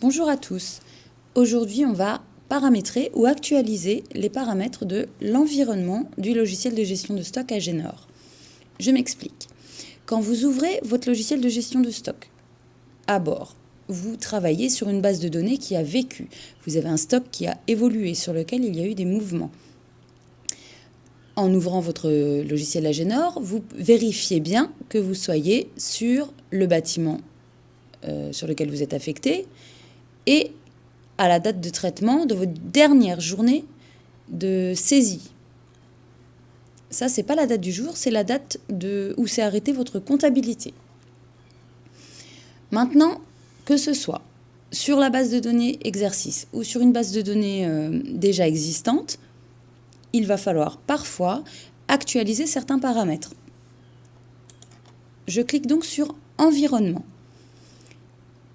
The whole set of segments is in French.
Bonjour à tous. Aujourd'hui, on va paramétrer ou actualiser les paramètres de l'environnement du logiciel de gestion de stock Agenor. Je m'explique. Quand vous ouvrez votre logiciel de gestion de stock, à bord, vous travaillez sur une base de données qui a vécu. Vous avez un stock qui a évolué, sur lequel il y a eu des mouvements. En ouvrant votre logiciel Agenor, vous vérifiez bien que vous soyez sur le bâtiment sur lequel vous êtes affecté et à la date de traitement de votre dernière journée de saisie. Ça, c'est pas la date du jour, c'est la date où s'est arrêtée votre comptabilité. Maintenant, que ce soit sur la base de données exercice ou sur une base de données déjà existante, il va falloir parfois actualiser certains paramètres. Je clique donc sur Environnement.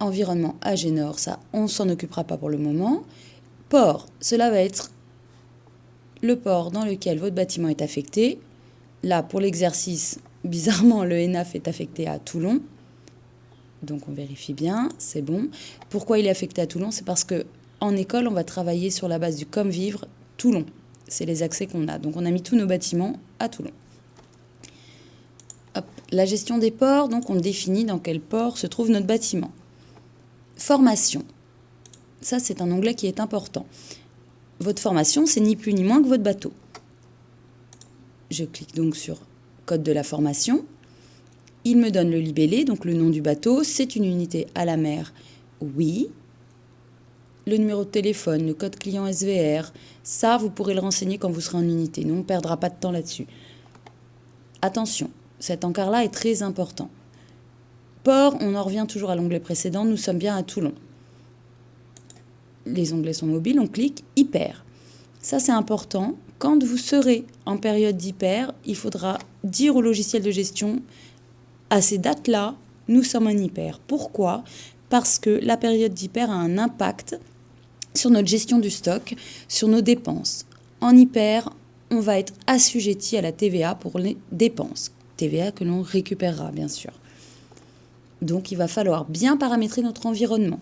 Environnement Agenor, ça, on ne s'en occupera pas pour le moment. Port, cela va être le port dans lequel votre bâtiment est affecté. Là, pour l'exercice, bizarrement, le ENAF est affecté à Toulon. Donc, on vérifie bien, c'est bon. Pourquoi il est affecté à Toulon? C'est parce qu'en école, on va travailler sur la base du Comvivre Toulon. C'est les accès qu'on a. Donc, on a mis tous nos bâtiments à Toulon. Hop. La gestion des ports, donc on définit dans quel port se trouve notre bâtiment. Formation. Ça, c'est un onglet qui est important. Votre formation, c'est ni plus ni moins que votre bateau. Je clique donc sur Code de la formation. Il me donne le libellé, donc le nom du bateau. C'est une unité à la mer, oui. Le numéro de téléphone, le code client SVR, ça, vous pourrez le renseigner quand vous serez en unité. Nous, on ne perdra pas de temps là-dessus. Attention, cet encart-là est très important. Port, on en revient toujours à l'onglet précédent. Nous sommes bien à Toulon. Les onglets sont mobiles, on clique hyper. Ça, c'est important. Quand vous serez en période d'hyper, il faudra dire au logiciel de gestion, à ces dates-là, nous sommes en hyper. Pourquoi? Parce que la période d'hyper a un impact sur notre gestion du stock, sur nos dépenses. En hyper, on va être assujetti à la TVA pour les dépenses. TVA que l'on récupérera, bien sûr. Donc, il va falloir bien paramétrer notre environnement.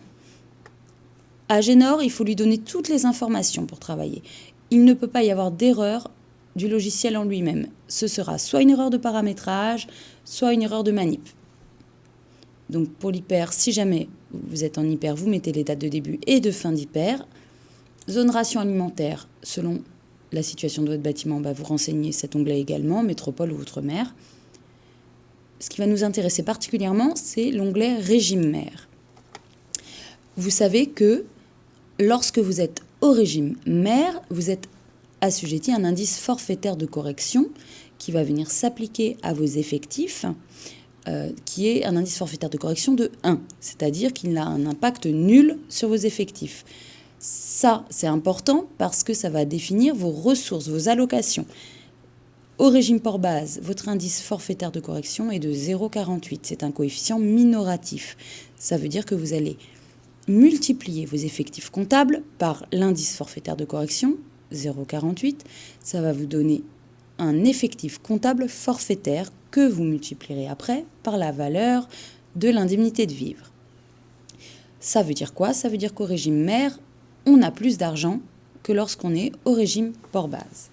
Agenor, il faut lui donner toutes les informations pour travailler. Il ne peut pas y avoir d'erreur du logiciel en lui-même. Ce sera soit une erreur de paramétrage, soit une erreur de manip. Donc pour l'hyper, si jamais vous êtes en hyper, vous mettez les dates de début et de fin d'hyper. Zone ration alimentaire, selon la situation de votre bâtiment, vous renseignez cet onglet également, métropole ou outre-mer. Ce qui va nous intéresser particulièrement, c'est l'onglet régime mer. Vous savez que lorsque vous êtes au régime mer, vous êtes assujetti à un indice forfaitaire de correction qui va venir s'appliquer à vos effectifs, qui est un indice forfaitaire de correction de 1, c'est-à-dire qu'il a un impact nul sur vos effectifs. Ça, c'est important parce que ça va définir vos ressources, vos allocations. Au régime port base, votre indice forfaitaire de correction est de 0,48. C'est un coefficient minoratif. Ça veut dire que vous allez multiplier vos effectifs comptables par l'indice forfaitaire de correction, 0,48. Ça va vous donner un effectif comptable forfaitaire que vous multiplierez après par la valeur de l'indemnité de vivre. Ça veut dire quoi? Ça veut dire qu'au régime mer, on a plus d'argent que lorsqu'on est au régime port base.